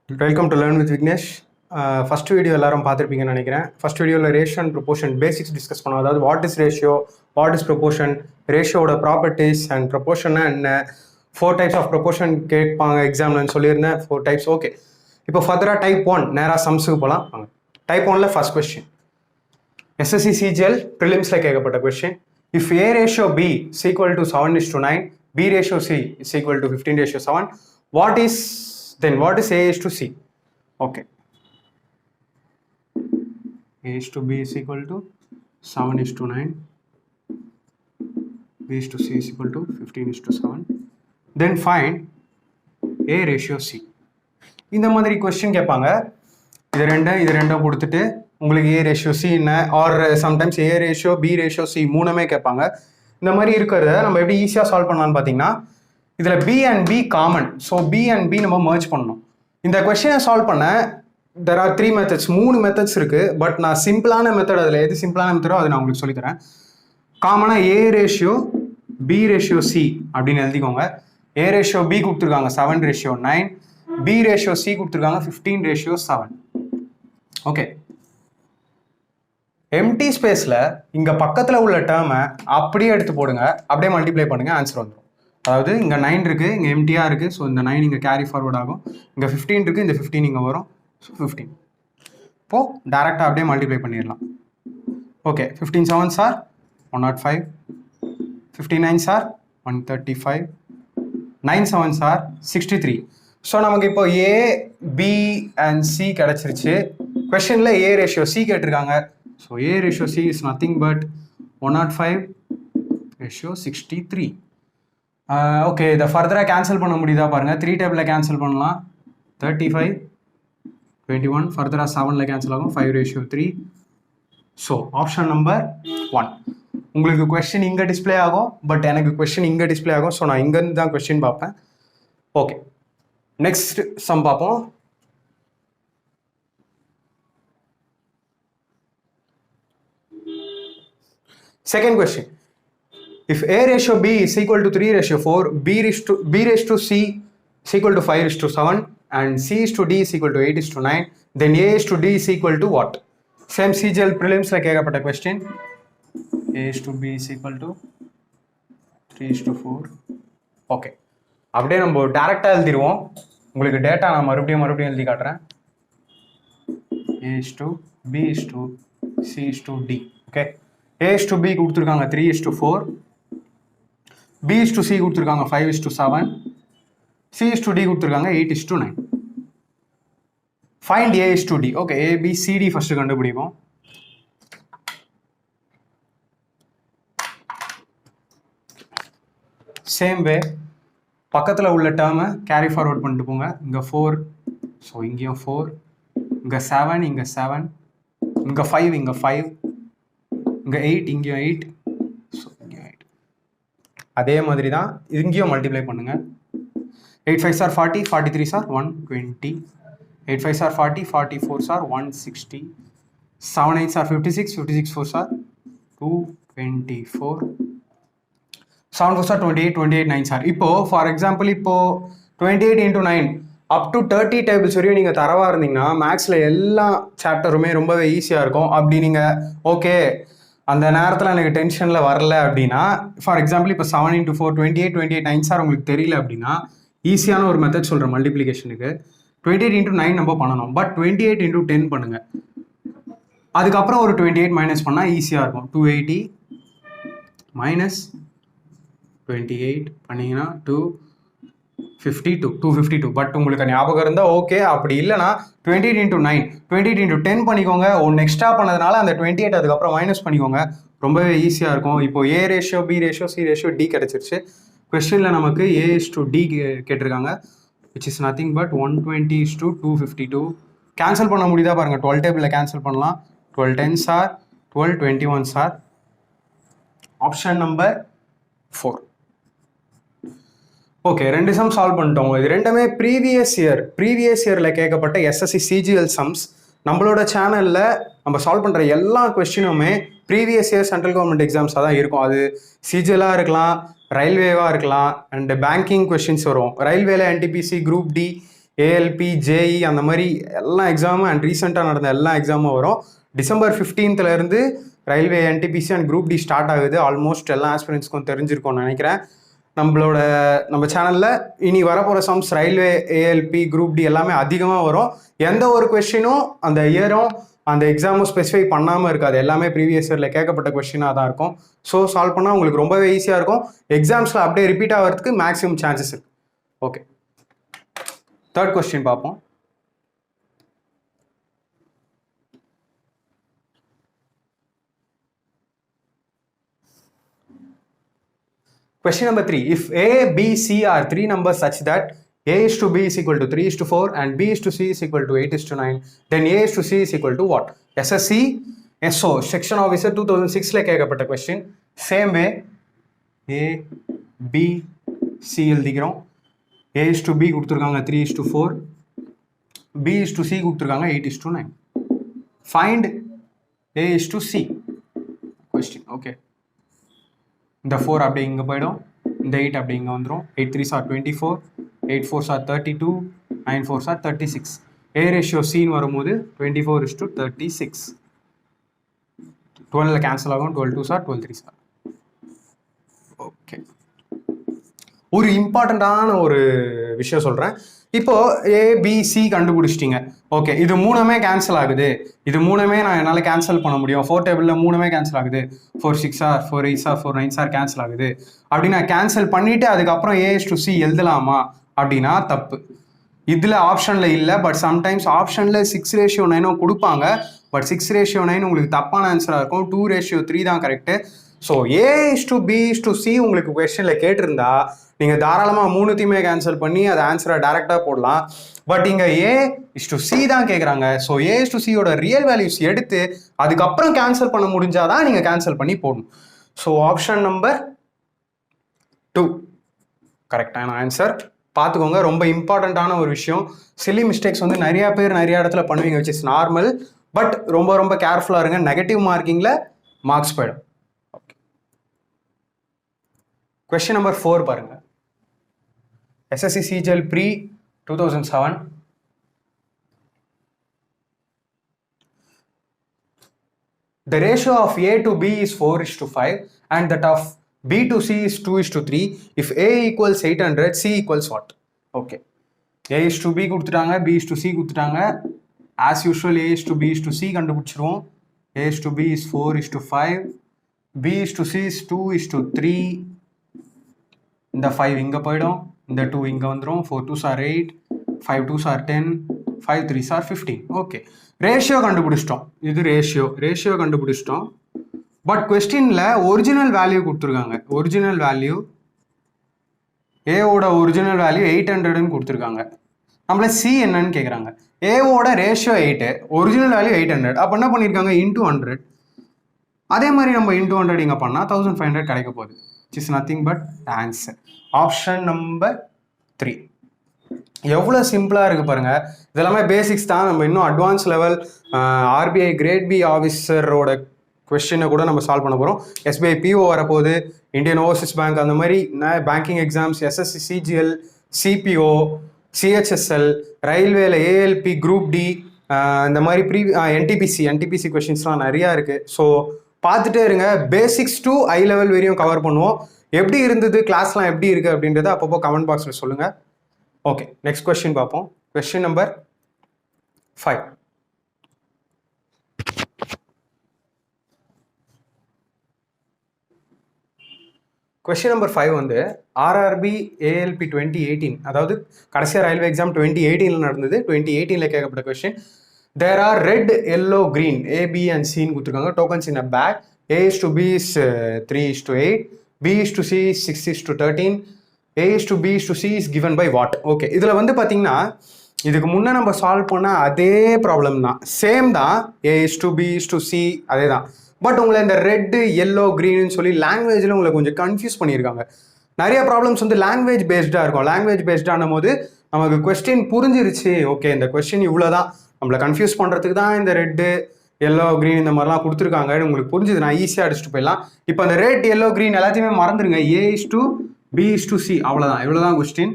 Welcome to Learn with Vignesh. First video எல்லாரும் பார்த்திருப்பீங்கன்னு நினைக்கிறேன். First videoல ratio and proportion basics discuss பண்ணோம். அதாவது what is ratio, what is proportion, ratio ஓட properties and proportion and four types of proportion கேட்பாங்க எக்ஸாம்லன்னு சொல்லியிருந்தேன். four types. Okay. இப்போ ஃபர்தரா type 1 நேரா சம்ஸ்க்கு போலாம். டைப் 1ல ஃபர்ஸ்ட் क्वेश्चन. SSC CGL prelims-ல கேட்கப்பட்ட question. If A ratio B is equal to 7:9, B ratio C is equal to 15:7, what is A is to C? Okay. A is to B is equal to 7:9. B is to C is equal to 15:7. Then find A ratio C. இந்த மாதிரி question கேட்பாங்க. இது ரெண்டும் கொடுத்துட்டு உங்களுக்கு A ratio C என்ன or sometimes A ratio B ratio C மூணுமே கேட்பாங்க. இந்த மாதிரி இருக்கிறத நம்ம எப்படி ஈஸியாக சால்வ் பண்ணலாம்னு பார்த்தீங்கன்னா இதில் B and B common. So B and B நம்ம மர்ஜ் பண்ணணும். இந்த கொஸ்டினை சால்வ் பண்ண தெர் ஆர் 3 மெத்தட்ஸ், 3 மெத்தட்ஸ் இருக்குது. பட் நான் சிம்பிளான மெத்தட், அதில் எது சிம்பிளான மெத்தடோ அதை நான் உங்களுக்கு சொல்லித்தரேன். காமனாக A ratio B ratio C அப்படின்னு எழுதிக்கோங்க. A ரேஷியோ B கொடுத்துருக்காங்க 7:9, B ரேஷியோ C கொடுத்துருக்காங்க 15:7. ஓகே, எம்டி ஸ்பேஸில் இங்கே பக்கத்தில் உள்ள டேர்மை அப்படியே எடுத்து போடுங்க, அப்படியே மல்டிப்ளை பண்ணுங்கள், ஆன்சர் வந்துடும். அதாவது இங்கே 9 இருக்குது, இங்கே எம்டியாக இருக்குது. ஸோ இந்த 9 இங்கே கேரி ஃபார்வர்ட் ஆகும். இங்கே 15 இருக்குது, இந்த 15 இங்கே வரும். ஸோ 15 இப்போது டேரெக்டாக அப்படியே மல்டிப்ளை பண்ணிடலாம். Okay, 15 7s are 105, 59 are 135, 9 7s are 63. So நமக்கு இப்போ A, B and C கிடச்சிருச்சு. கொஷனில் A ரேஷியோ C கேட்டிருக்காங்க. So A ratio C is nothing but 105 ratio 63. Okay, இதை ஃபர்தராக கேன்சல் பண்ண முடியுதா பாருங்கள். 3 டேபிளில் கேன்சல் பண்ணலாம். 35 21 ஃபர்தராக 7ல் கேன்சல் ஆகும். 5:3. So option number 1. உங்களுக்கு கொஸ்டின் இங்கே டிஸ்பிளே ஆகும், பட் எனக்கு கொஸ்டின் இங்கே டிஸ்பிளே ஆகும். ஸோ நான் இங்கேருந்து தான் கொஸ்டின் பார்ப்பேன். ஓகே, நெக்ஸ்ட் சம் பார்ப்போம். Second question. If A ratio B is equal to 3:4, B raised to C is equal to 5:7 and C is to D is equal to 8:9, then A is to D is equal to what? Same CGL prelims like கேட்கப்பட்ட question. A is to B is equal to 3:4. Okay, அப்படியே நம்ம டேரெக்டாக எழுதிடுவோம். உங்களுக்கு data நான் மறுபடியும் எழுதி காட்டுறேன். A is to B is to C is to D. Okay, A is to B கொடுத்துருக்காங்க 3:4, B is to C கொடுத்துருக்காங்க 5:7, C is to D கொடுத்துருக்காங்க 8:9. Find A is to D. Okay, A, B, C, D first கண்டுபிடிப்போம். Same way பக்கத்தில் உள்ள டேர்மை carry forward பண்ணிட்டு போங்க. இங்கே 4, ஸோ இங்கேயும் 4, இங்கே 7, இங்கே 7, இங்கே 5, இங்கே 5, இங்கே 8, இங்கேயும் 8, ஸோ இங்கேயும் 8. அதே மாதிரி தான் இங்கேயும் மல்டிப்ளை பண்ணுங்கள். 8 5s are 40, 43s are 120, 8 5s are 40, 44s are 160, 7 8s are 56, 56 4s are 224, 7 4s are 28, 28 9s are. இப்போ ஃபார் எக்ஸாம்பிள் இப்போ 28 into 9 அப் டு 30 டேபிள்ஸ் வரையும் நீங்கள் தரவாக இருந்தீங்கன்னா மேக்ஸில் எல்லா சாப்டருமே ரொம்பவே ஈஸியாக இருக்கும். அப்படி நீங்கள் ஓகே அந்த நேரத்தில் எனக்கு டென்ஷனில் வரல அப்படின்னா, ஃபார் எக்ஸாம்பிள் இப்போ 7 into 4 28 9s are உங்களுக்கு தெரியல அப்படின்னா ஈஸியான ஒரு மெத்தட் சொல்கிறேன் மல்டிப்ளிகேஷனுக்கு. 28 into 9 நம்ம பண்ணணும், பட் 28 into 10 பண்ணுங்கள். அதுக்கப்புறம் ஒரு 28 மைனஸ் பண்ணால் ஈஸியாக இருக்கும். 280 மைனஸ் 28 பண்ணிங்கன்னா 252. பட் உங்களுக்கு ஞாபகம் இருந்தால் ஓகே, அப்படி இல்லைனா 28 into 9 28 into 10 பண்ணிக்கோங்க. ஒன்று எக்ஸ்ட்ரா பண்ணதுனால அந்த 28 அதுக்கப்புறம் மைனஸ் பண்ணிக்கோங்க. ரொம்பவே ஈஸியாக இருக்கும். இப்போ A ratio B ratio C ratio D கிடச்சிருச்சு. கொஸ்டினில் நமக்கு A is to D கேட்டிருக்காங்க, which is nothing but 120 is to 252. Cancel பண்ண முடியுதா பாருங்கள். 12 டேபிளில் கேன்சல் பண்ணலாம். 12 10s are 12, 21s are. Option number 4. Okay, 2 some solve பண்ணிட்டோம். இது ரெண்டுமே ப்ரீவியஸ் இயரில் கேட்கப்பட்ட SSC CGL சம்ஸ். நம்மளோட சேனலில் நம்ம சால்வ் பண்ணுற எல்லா கொஸ்டினுமே ப்ரீவியஸ் இயர் சென்ட்ரல் கவர்மெண்ட் எக்ஸாம்ஸாக தான் இருக்கும். அது CGLாக இருக்கலாம், ரயில்வேவாக இருக்கலாம், அண்ட் பேங்கிங் கொஸ்டின்ஸ் வரும். ரயில்வேல NTPC, group D, ALP JE அந்த மாதிரி எல்லா எக்ஸாமும் அண்ட் ரீசெண்டாக நடந்த எல்லா எக்ஸாமும் வரும். December 15th railway NTPC and group D start ஆகுது. ஆல்மோஸ்ட் எல்லா ஆஸ்பிரன்ஸ்க்கும் தெரிஞ்சிருக்கும்னு நினைக்கிறேன். நம்ம சேனலில் இனி வரப்போகிற sums railway, ALP, group D எல்லாமே அதிகமாக வரும். எந்த ஒரு கொஸ்டினும் அந்த இயரும் அந்த எக்ஸாமும் ஸ்பெசிஃபை பண்ணாமல் இருக்காது. எல்லாமே ப்ரீவியஸ் இயரில் கேட்கப்பட்ட கொஸ்டினாக தான் இருக்கும். ஸோ சால்வ் பண்ணால் உங்களுக்கு ரொம்பவே ஈஸியாக இருக்கும். எக்ஸாம்ஸில் அப்படியே ரிப்பீட் ஆகிறதுக்கு மேக்ஸிமம் சான்சஸ் இருக்கு. ஓகே, தேர்ட் கொஸ்டின் பார்ப்போம். Question number 3. If A, B, C are three numbers such that A is to B is equal to 3 is to 4 and B is to C is equal to 8 is to 9, then A is to C is equal to what? SSC, SO, Section Officer 2006 கேட்கப்பட்ட question. Same way, A, B, C எழுதிக்கிறோம். A is to B கொடுத்துருக்காங்க 3 is to 4, B is to C கொடுத்துருக்காங்க 8 is to 9. Find A is to C question. Okay. இந்த 4 அப்படியே இங்கே போயிடும், இந்த 8 அப்படியே இங்கே வந்துடும். 8 3s are 24, 8 4s are 32, 9 4s are 36. A ratio சீன் வரும்போது 24 is to 36. 12 கேன்சல் ஆகும், 12 2s are 12 3s are. Okay, ஒரு இம்பார்ட்டண்ட்டான ஒரு விஷயம் சொல்கிறேன். இப்போ ஏபிசி கண்டுபிடிச்சிட்டிங்க. ஓகே, இது மூணுமே கேன்சல் ஆகுது. இது மூணுமே நான் என்னால் கேன்சல் பண்ண முடியும். 4 டேபிளில் மூணுமே கேன்சல் ஆகுது. 4 6 ஆர் 4 8 ஆர் 4 9 ஆர் கேன்சல் ஆகுது அப்படி நான் கேன்சல் பண்ணிவிட்டு அதுக்கப்புறம் ஏஎஸ் டு சி எழுதலாமா அப்படின்னா தப்பு. இதில் ஆப்ஷனில் இல்லை. பட் சம்டைம்ஸ் ஆப்ஷனில் 6:9 கொடுப்பாங்க. பட் 6:9 உங்களுக்கு தப்பான ஆன்சராக இருக்கும். 2:3 தான் correct. So A is to B is to C உங்களுக்கு கொஸ்டினில் கேட்டிருந்தா நீங்கள் தாராளமாக மூணுத்தையுமே கேன்சல் பண்ணி அது ஆன்சரை டைரெக்டாக போடலாம். பட் இங்கே ஏ இஸ் டு சி தான் கேட்குறாங்க. ஸோ ஏ இஸ் டு சியோட ரியல் வேல்யூஸ் எடுத்து அதுக்கப்புறம் கேன்சல் பண்ண முடிஞ்சாதான் நீங்கள் கேன்சல் பண்ணி போடணும். ஸோ ஆப்ஷன் நம்பர் 2 கரெக்டான ஆன்சர். பார்த்துக்கோங்க, ரொம்ப இம்பார்ட்டண்ட்டான ஒரு விஷயம். சில்லி மிஸ்டேக்ஸ் வந்து நிறையா பேர் நிறைய இடத்துல பண்ணுவீங்க, விச் இஸ் நார்மல். பட் ரொம்ப ரொம்ப கேர்ஃபுல்லாக இருங்க. நெகட்டிவ் மார்க்கிங்கில் மார்க்ஸ் போயிடும். ஓகே, கொஸ்டின் நம்பர் 4 பாருங்க. SSC CGL Pre 2007. The ratio of A to B is 4 is to 5 and that of B to C is 2 is to 3. If A equals 800, C equals what? Okay. A is to B கொடுத்துட்டாங்க, B is to C கொடுத்துட்டாங்க. As usual, A is to B is to C கண்டுபிடிச்சிருவோம். A is to B is 4 is to 5. B is to C is 2 is to 3. இந்த 5 இங்கே போயிடும், இந்த 2 இங்கே வந்துடும். 4 2s are 8, 5 2s are 10, 5 3s are 15. Okay, ratio கண்டுபிடிச்சிட்டோம். இது ratio கண்டுபிடிச்சிட்டோம். But கொஸ்டினில் ஒரிஜினல் வேல்யூ கொடுத்துருக்காங்க. ஒரிஜினல் வேல்யூ ஏவோட ஒரிஜினல் வேல்யூ 800ன்னு கொடுத்துருக்காங்க. நம்மள சி என்னன்னு கேட்குறாங்க. ஏவோட ரேஷியோ 8, ஒரிஜினல் வேல்யூ 800. அப்போ என்ன பண்ணியிருக்காங்க, இன்டூ 100. அதே மாதிரி நம்ம இன்டூ 100 இங்கே பண்ணால் 1500 கிடைக்க போகுது. which is nothing but the answer. Option number 3. எவ்வளோ சிம்பிளாக இருக்குது பாருங்கள். இதெல்லாமே பேசிக்ஸ் தான். நம்ம இன்னும் advance level RBI grade B ஆஃபீஸரோட கொஸ்டினை கூட நம்ம சால்வ் பண்ண போகிறோம். எஸ்பிஐ பிஓ வரப்போகுது, இந்தியன் ஓவர்சீஸ் பேங்க், அந்த மாதிரி banking exams, SSC CGL, CPO, CHSL, ரயில்வேல ஏஎல்பி, குரூப் டி, இந்த மாதிரி என்டிபிசி கொஸ்டின்ஸ்லாம் நிறையா இருக்குது. ஸோ பார்த்துட்டே இருங்க. பேசிக்ஸ் டு ஐ லெவல் வரையும் கவர் பண்ணுவோம். எப்படி இருந்தது கிளாஸ்லாம், எப்படி இருக்குது அப்படின்றத அப்பப்போ கமெண்ட் பாக்ஸில் சொல்லுங்கள். ஓகே, நெக்ஸ்ட் கொஸ்டின் பார்ப்போம். Question number 5. கொஸ்டின் நம்பர் 5 வந்து ஆர்ஆர்பி ஏஎல்பி 2018, அதாவது கடைசியாக ரயில்வே எக்ஸாம் 2018 நடந்தது. 2018 கேட்கப்பட்ட question. There are red, yellow, green, A, B and C கொடுத்துருக்காங்க. Tokens in a bag. A is to B is 3 is to 8. B is to C is 6 is to 13. A is to B is to C is given by what? Okay, இதில் வந்து பார்த்தீங்கன்னா இதுக்கு முன்னே நம்ம solve பண்ண அதே problem தான், same தான். A is to B is to C அதே தான். பட் உங்களை இந்த ரெட்டு, எல்லோ, க்ரீன்னு சொல்லி லாங்குவேஜில் உங்களை கொஞ்சம் கன்ஃபியூஸ் பண்ணியிருக்காங்க. நிறைய ப்ராப்ளம்ஸ் வந்து லாங்குவேஜ் பேஸ்டாக இருக்கும். லாங்குவேஜ் பேஸ்டான போது நமக்கு கொஸ்டின் புரிஞ்சிருச்சு. ஓகே, இந்த கொஸ்டின் இவ்வளோ தான், நம்மளை கன்ஃபியூஸ் பண்ணுறதுக்கு தான் இந்த ரெட்டு, எல்லோ, க்ரீன் இந்த மாதிரிலாம் கொடுத்துருக்காங்க. உங்களுக்கு புரிஞ்சுது, நான் ஈஸியாக அடிச்சுட்டு போயிடலாம். இப்போ அந்த ரெட், எல்லோ, க்ரீன் எல்லாத்தையுமே மறந்துடுங்க. A is to B is to C, அவ்வளோதான். இவ்வளோதான் கொஸ்டின்.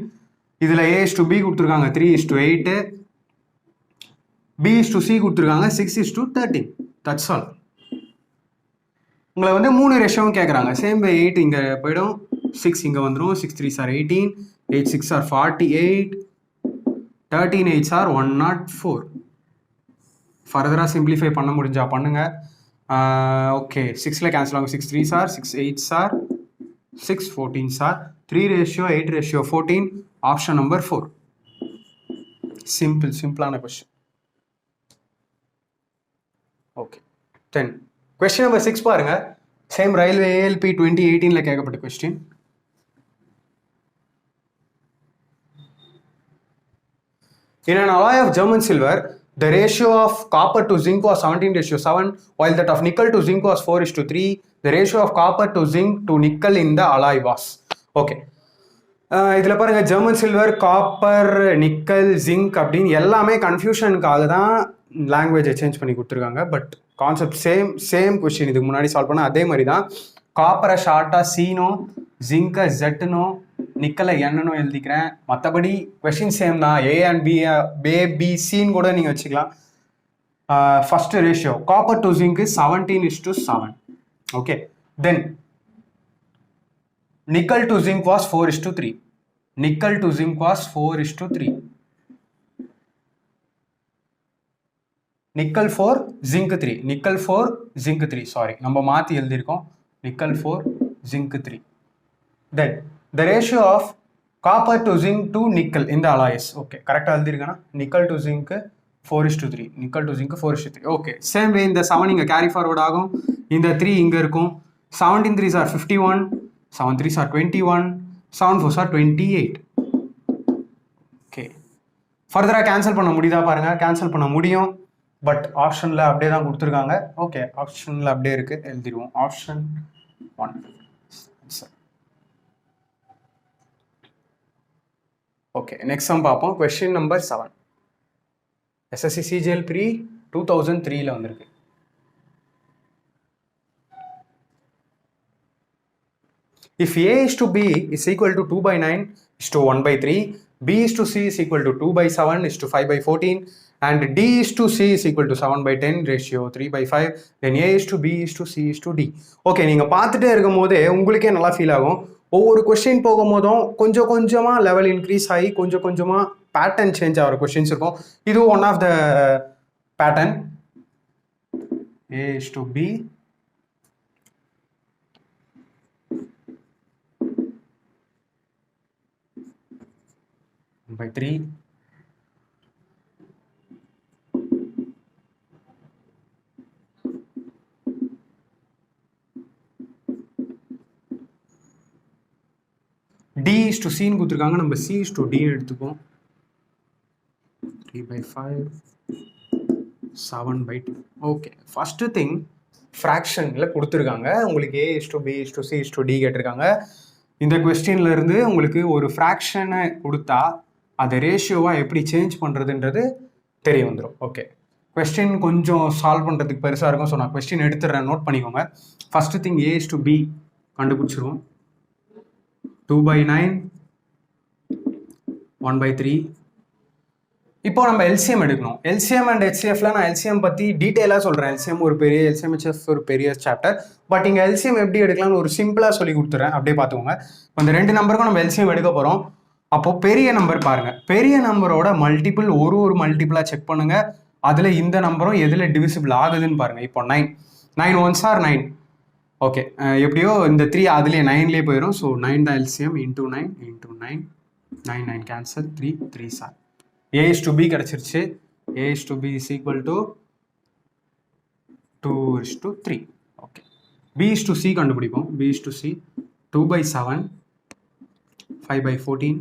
இதில் A:B கொடுத்துருக்காங்க 3:8, B:C கொடுத்துருக்காங்க 6:13. That's all. உங்களை வந்து 3 ரேஷியோவும் கேட்குறாங்க. சேம் பை 8 இங்கே போயிடும், 6 இங்கே வந்துடும், 6 3s are 18, 8 6 are 48, 13 8s are 104. ஃபர்தராக சிம்பிளிஃபை பண்ண முடிஞ்சா பண்ணுங்க. ஓகே, 6ல் கேன்சல் ஆகும், 6 3s are 6 8s are 6 14s are 3:8:14. Option number 4. சிம்பிளான கொஸ்டின். ஓகே, 10. Question number 6 பாருங்க. சேம் ரயில்வே ALP 2018ல கேட்கப்பட்ட question. In an alloy of German silver, the ratio of copper to zinc was 17:7, while that of nickel to zinc was 4:3. The ratio of copper to zinc to nickel in the alloy was. Okay, இதில் பாருங்கள், German silver, copper, nickel, zinc அப்படின்னு எல்லாமே கன்ஃபியூஷனுக்காக தான் லாங்குவேஜை change பண்ணி கொடுத்துருக்காங்க. But concept same question இதுக்கு முன்னாடி சால்வ் பண்ண அதே மாதிரி தான். காப்பரை ஷார்ட்டாக சீனோ, ஜிங்கை ஜெட்டுனோ, நிக்கலை என்னன்னு எழுதிக்கிறேன். மற்றபடி கொஸ்டின் சேம் தான். A and B சின்னு கூட நீங்கள் வச்சுக்கலாம். First ratio copper to zinc 17:7. Okay, then nickel to zinc was 4:3. Nickel to zinc was 4:3. Nickel 4 zinc 3. Nickel 4 zinc 3. Sorry, நம்ம மாத்தி எழுதிருக்கோம். Nickel 4 zinc 3. Then the ratio of copper to zinc to nickel in the alloys. Okay, கரெக்டா எழுதிருக்கேனா? Nickel to zinc 4:3. Nickel to zinc 4:3. Okay, same way இந்த 7 இங்க carry forward ஆகும். இந்த 3 இங்க இருக்கும். 17 3s are 51. 7 3s are 21, 7 4s are 28. Okay, ஃபர்தராக cancel பண்ண முடியுதா பாருங்கள். கேன்சல் பண்ண முடியும், பட் ஆப்ஷனில் அப்படியே தான் கொடுத்துருக்காங்க. ஓகே, ஆப்ஷனில் அப்படியே இருக்குது, எழுதிடுவோம். ஆப்ஷன் 1. ஓகே, நெக்ஸ்ட் சம் பார்ப்போம். Question number 7. SSC CGL Pre 2003ல் வந்திருக்கு. If A is to B is equal to 2/9 is to 1/3, B is to C is equal to 2/7 is to 5/14, and D is to C is equal to 7/10 ratio 3/5, then A is to B is to C is to D. Okay, நீங்கள் பார்த்துட்டே இருக்கும் போதே உங்களுக்கே நல்லா feel ஆகும். ஒவ்வொரு question போகும்போதும் கொஞ்சம் கொஞ்சமாக லெவல் இன்க்ரீஸ் ஆகி கொஞ்சம் கொஞ்சமாக பேட்டர்ன் சேஞ்ச் ஆகிற கொஸ்டின்ஸ் இருக்கும். இது one of the pattern. A is to B, by 3, D is to C ன்னு கொடுத்துருக்காங்க. நம்ம C is to D எடுத்துப்போம். 3/5, 7/2. ஓகே, ஃபர்ஸ்ட் திங் ஃப்ராக்ஷனில் கொடுத்துருக்காங்க. உங்களுக்கு A is to B is to C is to D கேட்டிருக்காங்க. இந்த கொஸ்டின்ல இருந்து உங்களுக்கு ஒரு ஃப்ராக்ஷனை கொடுத்தா அதை ரேஷியோவாக எப்படி சேஞ்ச் பண்ணுறதுன்றது தெரிய வந்துடும். ஓகே, கொஸ்டின் கொஞ்சம் சால்வ் பண்ணுறதுக்கு பெருசாக இருக்கும். ஸோ நான் கொஸ்டின் எடுத்துடுறேன், நோட் பண்ணிக்கோங்க. First thing A is to B கண்டுபிடிச்சிருவோம். 2/9, 1/3. இப்போ நம்ம எல்சிஎம் எடுக்கணும். எல்சிஎம் அண்ட் ஹெச்சிஎஃப்ல நான் எல்சிஎம் பற்றி டீட்டெயிலாக சொல்கிறேன். எல்சிஎம் ஒரு பெரிய, எல்சிஎம் ஹெச்எஃப் ஒரு பெரிய சாப்டர். பட் இங்கே எல்சிஎம் எப்படி எடுக்கலாம்னு ஒரு சிம்பிளாக சொல்லி கொடுத்துட்றேன், அப்படியே பார்த்துக்கோங்க. இப்போ இந்த 2 நம்பருக்கும் நம்ம எல்சிஎம் எடுக்க போகிறோம். அப்போது பெரிய நம்பர் பாருங்கள், பெரிய நம்பரோட மல்டிபிள் ஒரு மல்டிபிளாக செக் பண்ணுங்கள். அதில் இந்த நம்பரும் எதில் டிவிசிபிள் ஆகுதுன்னு பாருங்கள். இப்போ 9 9 1s are 9. ஓகே, எப்படியோ இந்த 3 அதுலேயே 9லேயே போயிடும். ஸோ 9 தான் LCM. Into 9 9 9 cancel, 3 3s are. A is to B கிடச்சிருச்சு. A is to B is equal to 2:3. Okay, B is to C கண்டுபிடிப்போம். B is to C 2/7, 5/14.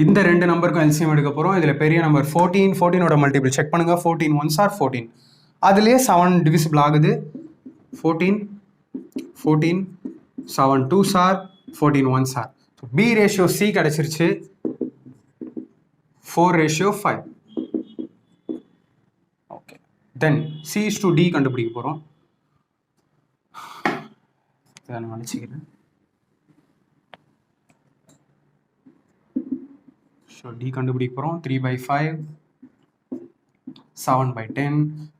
இந்த 2 நம்பருக்கும் எல்சிஎம் எடுக்க போகிறோம். இதில் பெரிய நம்பர் 14, 14ஓட மல்டிபிள் செக் பண்ணுங்கள். 14 1s are 14. அதுலேயே 7 டிவிசிபிள் ஆகுது. 14 14, 7 2s are 14 1s are. So B ratio C கிடச்சிருச்சு. 4:5. Okay, then C is to D கண்டுபிடிக்க போகிறோம். இதை நான் நினச்சிக்கிறேன். ஸோ டி கண்டுபிடிக்க போகிறோம். 3/5, 7/10.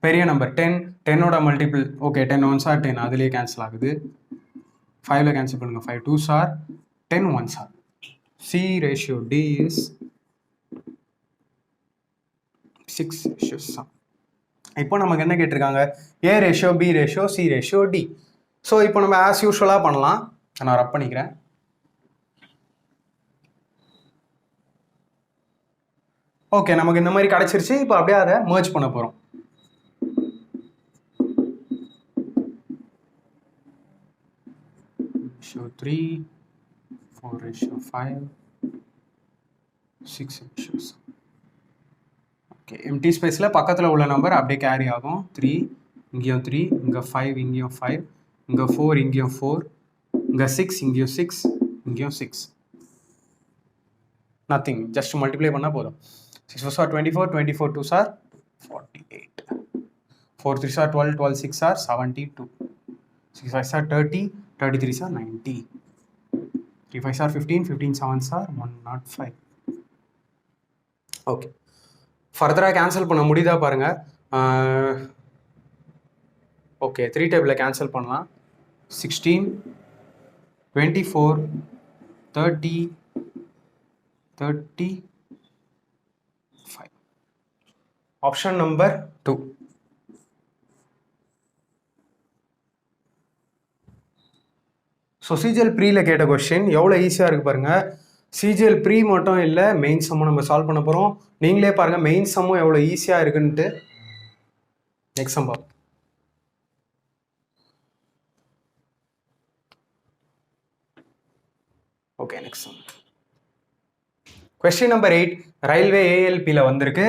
பெரிய நம்பர் 10, 10ஓட மல்டிபிள். ஓகே, 10 1s are 10, அதுலேயே கேன்சல் ஆகுது. 5ல் கேன்சல் பண்ணுங்கள். 5 2s are 10 1s are. C ratio D is 6:7. இப்போ நமக்கு என்ன கேட்டிருக்காங்க? A ratio, B ratio, C ratio, D. So இப்போ நம்ம ஆஸ் யூஸ்வலாக பண்ணலாம். நான் ரப் பண்ணிக்கிறேன். ஓகே, நமக்கு இந்த மாதிரி கிடச்சிருச்சு. இப்போ அப்படியே அதை மர்ஜ் பண்ண போகிறோம். Ratio 3, 4:5, 6:7. ஓகே, எம்டி ஸ்பேஸில் பக்கத்தில் உள்ள நம்பர் அப்படியே கேரி ஆகும். 3, இங்கேயும் 3, இங்கே 5, இங்கேயும் 5, இங்கே 4, இங்கேயும் 4, இங்கே 6, இங்கேயும் 6, இங்கேயும் 6. நத்திங், ஜஸ்ட் மல்டிப்ளை பண்ணால் போதும். 6 4s are 24, 24 2s are 48, 4 3s are 12, 12 6s are 72, 6 5s are 30, 33s are 90, 3 5s are 15, 15 7s are 105. Okay, ஃபர்தராக கேன்சல் பண்ண முடியுதா பாருங்கள். ஓகே, 3 டேபிளில் கேன்சல் பண்ணலாம். 16, 24, 30, 35. Option number 2. ஸோ சிஜிஎல் ப்ரீல கேட்ட கொஸ்டின் எவ்வளோ ஈஸியாக இருக்குது பாருங்கள். சிஜிஎல் ப்ரீ மட்டும் இல்லை, மெயின் சம்மும் நம்ம சால்வ் பண்ண போகிறோம். நீங்களே பாருங்கள் மெயின் சம்மும் எவ்வளோ ஈஸியாக இருக்குன்ட்டு. நெக்ஸ்ட் சம் பார்ப்போம். Okay, next sum. Question number 8 railway ஏஎல்பியில் வந்திருக்கு.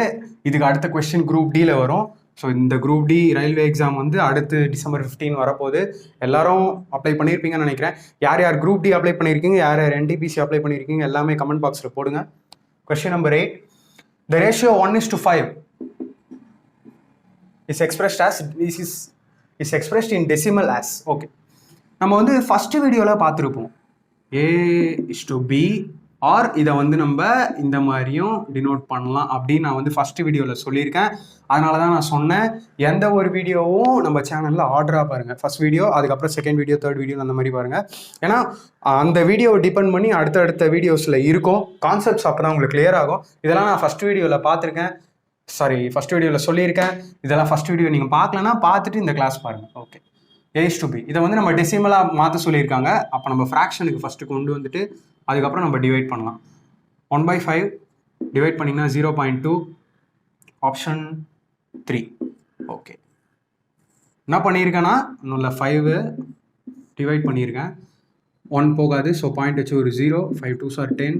இதுக்கு அடுத்த கொஸ்டின் குரூப் டியில் வரும். ஸோ இந்த குரூப் டி ரயில்வே எக்ஸாம் வந்து அடுத்து December 15 வரப்போகுது. எல்லாரும் அப்ளை பண்ணியிருப்பீங்கன்னு நினைக்கிறேன். யார் யார் குரூப் டி அப்ளை பண்ணியிருக்கீங்க, யார் யார் என்டிபிசி அப்ளை பண்ணியிருக்கீங்க, எல்லாமே கமெண்ட் பாக்ஸில் போடுங்க. Question number 8, the ratio 1:5 is expressed as is expressed in decimal as. Okay, நம்ம வந்து ஃபஸ்ட்டு வீடியோவில் பார்த்துருப்போம் A:B, ஆர் இதை வந்து நம்ம இந்த மாதிரியும் டினோட் பண்ணலாம் அப்படின்னு நான் வந்து ஃபஸ்ட்டு வீடியோவில் சொல்லியிருக்கேன். அதனால தான் நான் சொன்னேன், எந்த ஒரு வீடியோவும் நம்ம சேனலில் ஆர்டராக பாருங்கள். ஃபஸ்ட் வீடியோ, அதுக்கப்புறம் செகண்ட் வீடியோ, தேர்ட் வீடியோ, அந்த மாதிரி பாருங்கள். ஏன்னா அந்த வீடியோவை டிபெண்ட் பண்ணி அடுத்தடுத்த வீடியோஸில் இருக்கும். கான்செப்ட்ஸ் அப்போ தான் உங்களுக்கு கிளியர் ஆகும். இதெல்லாம் நான் ஃபஸ்ட் வீடியோவில் பார்த்துருக்கேன், ஃபஸ்ட் வீடியோவில் சொல்லியிருக்கேன். இதெல்லாம் ஃபஸ்ட் வீடியோ நீங்கள் பார்க்கலன்னா பார்த்துட்டு இந்த கிளாஸ் பாருங்கள். ஓகே, A:B இதை வந்து நம்ம டெசிமலாக மாற்ற சொல்லியிருக்காங்க. அப்போ நம்ம ஃப்ராக்ஷனுக்கு ஃபஸ்ட்டு கொண்டு வந்துட்டு அதுக்கப்புறம் நம்ம டிவைட் பண்ணலாம். 1/5 டிவைட் பண்ணிங்கன்னா 0.2, ஆப்ஷன் 3. ஓகே, என்ன பண்ணியிருக்கேன்னா இன்னும் 5 டிவைட் பண்ணியிருக்கேன். 1 போகாது, ஸோ பாயிண்ட் வச்சு ஒரு 0, 5 2s are 10,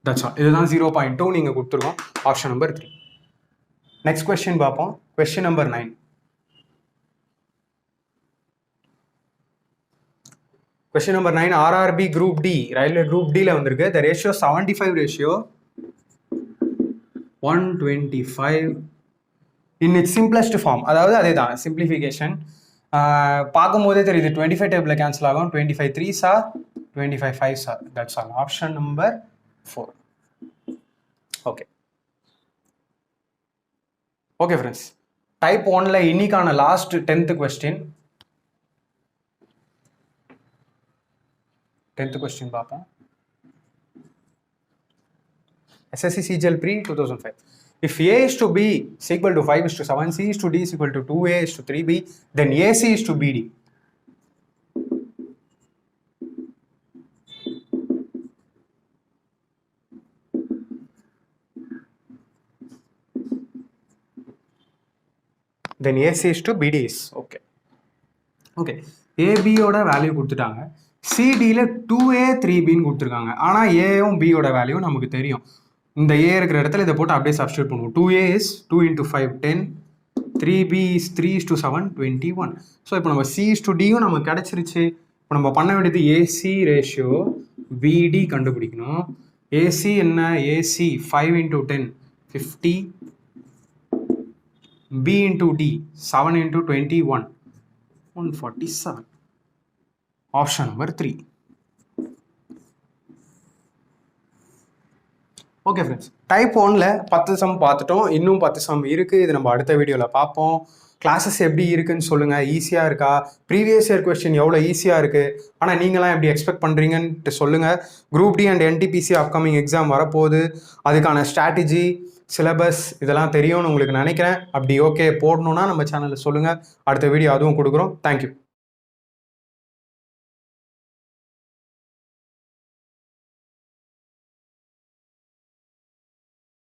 தட்ஸ் ஆல். இதுதான் 0.2 நீங்கள் கொடுத்துருக்கோம். Option number 3. நெக்ஸ்ட் கொஸ்டின் பார்ப்போம். Question number 9. Question number 9, RRB Group D, Railway Group D ல வந்திருக்கு. The ratio 75 ratio 125 in its simplest form. அதாவது அதே தான் சிம்பிளிஃபிகேஷன். பார்க்கும்போதே தெரியுது 25 டேபிளில் கேன்சல் ஆகும். 25 3s are 25 5s are. That's all. Option number 4. Okay okay friends, type 1ல இன்னைக்கான last 10th question. 10th question பார்ப்போம். SSC CGL Pre 2005. If A is to B is equal to 5:7, C is to D is equal to 2A is to 3B, then AC is to BD. Then AC is to BD is. Okay. Okay. AB ஓட value கொடுத்துட்டாங்க. சிடியில் 2A 3Bன்னு கொடுத்துருக்காங்க. ஆனால் ஏவும் பியோட value நமக்கு தெரியும். இந்த ஏ இருக்கிற இடத்துல இதை போட்டு அப்படியே சப்ஸ்டியூட் பண்ணுவோம். 2A is 2 × 5 10, 3B is 3:7 21. So இப்போ நம்ம C is to Dயும் நமக்கு கிடச்சிருச்சு. இப்போ நம்ம பண்ண வேண்டியது AC ரேஷியோ BD கண்டுபிடிக்கணும். AC என்ன? AC 5 × 10 50, B × D 7 × 21 147. Option number 3. Okay friends, type 1ல் 10 சம் பார்த்துட்டோம். இன்னும் 10 சம் இருக்குது. இது நம்ம அடுத்த வீடியோவில் பார்ப்போம். கிளாஸஸ் எப்படி இருக்குன்னு சொல்லுங்கள். ஈஸியாக இருக்கா? ப்ரீவியஸ் இயர் கொஸ்டின் எவ்வளோ ஈஸியாக இருக்குது, ஆனால் நீங்களாம் எப்படி எக்ஸ்பெக்ட் பண்ணுறீங்கன்ட்டு சொல்லுங்கள். Group D and NTPC upcoming exam வரப்போகுது. அதுக்கான ஸ்ட்ராட்டஜி, சிலபஸ் இதெல்லாம் தெரியும்னு உங்களுக்கு நினைக்கிறேன். அப்படி ஓகே போடணுன்னா நம்ம சேனலில் சொல்லுங்கள். அடுத்த வீடியோ அதுவும் கொடுக்குறோம். தேங்க்யூ.